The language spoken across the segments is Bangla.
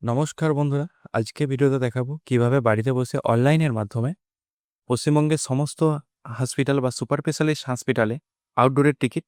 নমস্কার বন্ধুরা, আজকে ভিডিওতে দেখাবো কিভাবে বাড়িতে বসে অনলাইনের মাধ্যমে পশ্চিমবঙ্গের সমস্ত হসপিটাল বা সুপার স্পেশালিস্ট হসপিটালে আউটডোরের টিকিট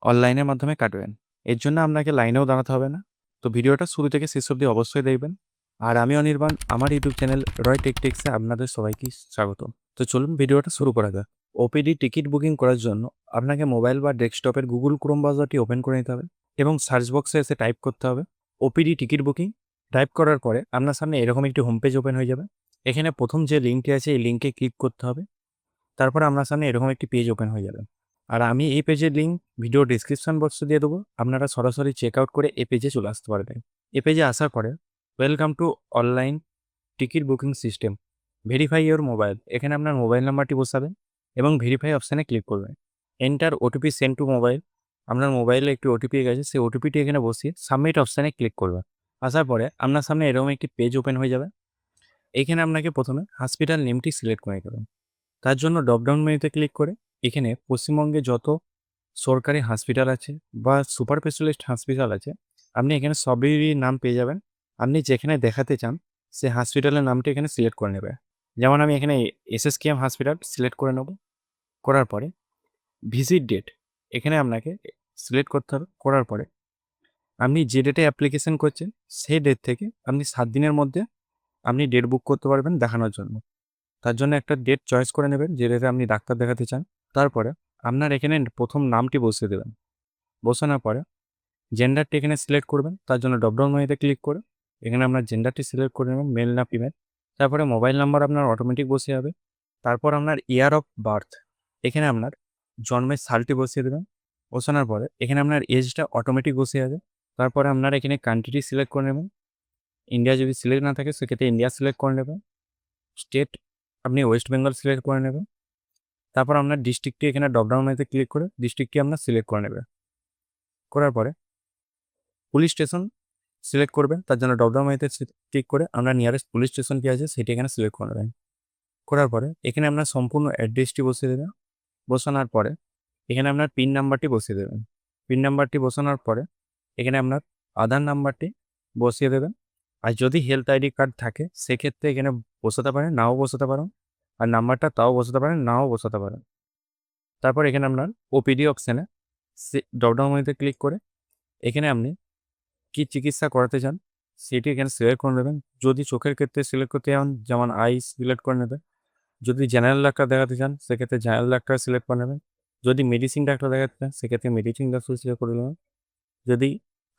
অনলাইনের মাধ্যমে কাটবেন। এর জন্য আপনাকে লাইনেও দাঁড়াতে হবে না। তো ভিডিওটা শুরু থেকে শেষ অবধি অবশ্যই দেখবেন। আর আমি অনির্বাণ, আমার ইউটিউব চ্যানেল রয় টেকটিক্সে আপনাদের সবাইকে স্বাগত। তো চলুন ভিডিওটা শুরু করা যাক। ওপিডি টিকিট বুকিং করার জন্য আপনাকে মোবাইল বা ডেস্কটপের গুগল ক্রোম ব্রাউজারটি ওপেন করে নিতে হবে এবং সার্চ বক্সে এসে টাইপ করতে হবে ওপিডি টিকিট বুকিং। টাইপ করার পরে আপনার সামনে এরকম একটি হোম পেজ ওপেন হয়ে যাবে। এখানে প্রথম যে লিঙ্কটি আছে এই লিঙ্কে ক্লিক করতে হবে। তারপরে আপনার সামনে এরকম একটি পেজ ওপেন হয়ে যাবে। আর আমি এই পেজের লিঙ্ক ভিডিও ডিসক্রিপশন বক্সে দিয়ে দেবো, আপনারা সরাসরি চেক আউট করে এই পেজে চলে আসতে পারবেন। এই পেজে আসার পরে welcome to online ticket booking system, verify your mobile, এখানে আপনার মোবাইল নাম্বারটি বসাবেন এবং ভেরিফাই অপশানে ক্লিক করবেন। Enter OTP send to mobile, আপনার মোবাইলে একটি ওটিপি গেছে, সেই ওটিপিটি এখানে বসিয়ে সাবমিট অপশানে ক্লিক করবেন। আসার পরে আপনার সামনে এরকম একটি পেজ ওপেন হয়ে যাবে। এখানে আপনাকে প্রথমে হসপিটাল নেমটি সিলেক্ট করে দেবেন। তার জন্য ড্রপডাউন মেনুতে ক্লিক করে এখানে পশ্চিমবঙ্গে যত সরকারি হসপিটাল আছে বা সুপার স্পেশালিস্ট হসপিটাল আছে, আপনি এখানে সবেরই নাম পেয়ে যাবেন। আপনি যেখানে দেখাতে চান সে হসপিটালের নামটি এখানে সিলেক্ট করে নেবে। যেমন আমি এখানে এসএসকেএম হসপিটাল সিলেক্ট করে নেব। করার পরে ভিজিট ডেট এখানে আপনাকে সিলেক্ট করতে হবে। করার পরে আপনি যে ডেটে অ্যাপ্লিকেশন করছেন সেই ডেট থেকে আপনি 7 দিনের মধ্যে আপনি ডেট বুক করতে পারবেন দেখানোর জন্য। তার জন্য একটা ডেট চয়েস করে নেবেন যে ডেটে আপনি ডাক্তার দেখাতে চান। তারপরে আপনার এখানে প্রথম নামটি বসিয়ে দেবেন। বসানোর পরে জেন্ডারটি এখানে সিলেক্ট করবেন। তার জন্য ড্রপডাউন মেনুতে ক্লিক করে এখানে আপনার জেন্ডারটি সিলেক্ট করে নেবেন, মেল না ফিমেল। তারপরে মোবাইল নাম্বার আপনার অটোমেটিক বসে যাবে। তারপর আপনার ইয়ার অফ বার্থ, এখানে আপনার জন্মের সালটি বসিয়ে দেবেন। বসানোর পরে এখানে আপনার এজটা অটোমেটিক বসে যাবে। তারপরে আপনার এখানে কান্ট্রিটি সিলেক্ট করে নেবেন। ইন্ডিয়া যদি সিলেক্ট না থাকে সেক্ষেত্রে ইন্ডিয়া সিলেক্ট করে নেবেন। স্টেট আপনি ওয়েস্ট বেঙ্গল সিলেক্ট করে নেবেন। তারপর আপনার ডিস্ট্রিক্টটি এখানে ড্রপডাউন মেনুতে ক্লিক করে ডিস্ট্রিক্টটি আপনার সিলেক্ট করে নেবে। করার পরে পুলিশ স্টেশন সিলেক্ট করবেন। তার জন্য ড্রপডাউন মেনুতে ক্লিক করে আপনার নিয়ারেস্ট পুলিশ স্টেশন কি আছে সেটি এখানে সিলেক্ট করে নেবেন। করার পরে এখানে আপনার সম্পূর্ণ অ্যাড্রেসটি বসিয়ে দেবেন। বসানোর পরে এখানে আপনার পিন নাম্বারটি বসিয়ে দেবেন। পিন নাম্বারটি বসানোর পরে এখানে আপনার আধার নাম্বারটি বসিয়ে দেবেন। আর যদি হেলথ আইডি কার্ড থাকে সেক্ষেত্রে এখানে বসাতে পারেন, নাও বসাতে পারেন। আর নাম্বারটা তাও বসাতে পারেন, নাও বসাতে পারেন। তারপর এখানে আপনার ওপিডি অপশানে ড্রপডাউন মেনুতে ক্লিক করে এখানে আপনি কি চিকিৎসা করাতে চান সেটি এখানে সিলেক্ট করে নেবেন। যদি চোখের ক্ষেত্রে সিলেক্ট করতে চান যেমন আই সিলেক্ট করে নেবেন। যদি জেনারেল ডাক্তার দেখাতে চান সেক্ষেত্রে জেনারেল ডাক্তার সিলেক্ট করে নেবেন। যদি মেডিসিন ডাক্তার দেখাতে চান সেক্ষেত্রে মেডিসিন ডাক্তার সিলেক্ট করে নেবেন। যদি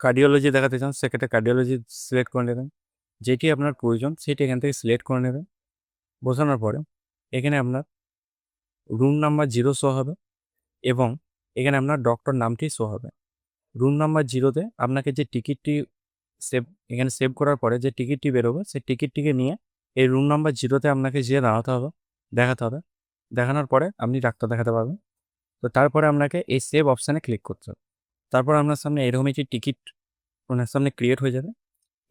কার্ডিওলজি দেখাতে চান সেক্ষেত্রে কার্ডিওলজি সিলেক্ট করে নেবেন। যেটি আপনার প্রয়োজন সেটি এখান থেকে সিলেক্ট করে নেবেন। বসানোর পরে এখানে আপনার রুম নাম্বার 0 শো হবে এবং এখানে আপনার ডক্টর নামটি শো হবে। রুম নাম্বার 0-তে আপনাকে যে টিকিটটি এখানে সেভ করার পরে যে টিকিটটি বেরোবে সেই টিকিটটিকে নিয়ে এই রুম নাম্বার 0-তে আপনাকে যেয়ে দাঁড়াতে হবে, দেখাতে হবে। দেখানোর পরে আপনি ডাক্তার দেখাতে পারবেন। তো তারপরে আপনাকে এই সেভ অপশানে ক্লিক করতে হবে। তারপর আপনার সামনে এরকম একটি টিকিট আপনার সামনে ক্রিয়েট হয়ে যাবে।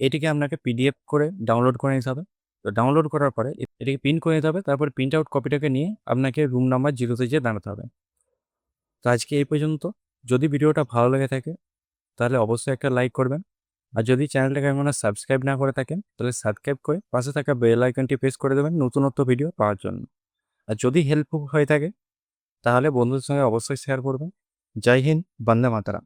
এটিকে আপনাকে পিডিএফ করে ডাউনলোড করে নিতে হবে। তো ডাউনলোড করার পরে এটিকে প্রিন্ট করে নিতে হবে। তারপর প্রিন্ট আউট কপিটাকে নিয়ে আপনাকে রুম নাম্বার 0-তে যেয়ে দাঁড়াতে হবে। তো আজকে এই পর্যন্ত। যদি ভিডিওটা ভালো লেগে থাকে তাহলে অবশ্যই একটা লাইক করবেন। আর যদি চ্যানেলটাকে এখনো সাবস্ক্রাইব না করে থাকেন তাহলে সাবস্ক্রাইব করে পাশে থাকা বেল আইকনটি প্রেস করে দেবেন নতুনত্ব ভিডিও পাওয়ার জন্য। আর যদি হেল্পফুল হয়ে থাকে তাহলে বন্ধুদের সঙ্গে অবশ্যই শেয়ার করবেন। জয় হিন্দ, বন্দে মাতরম।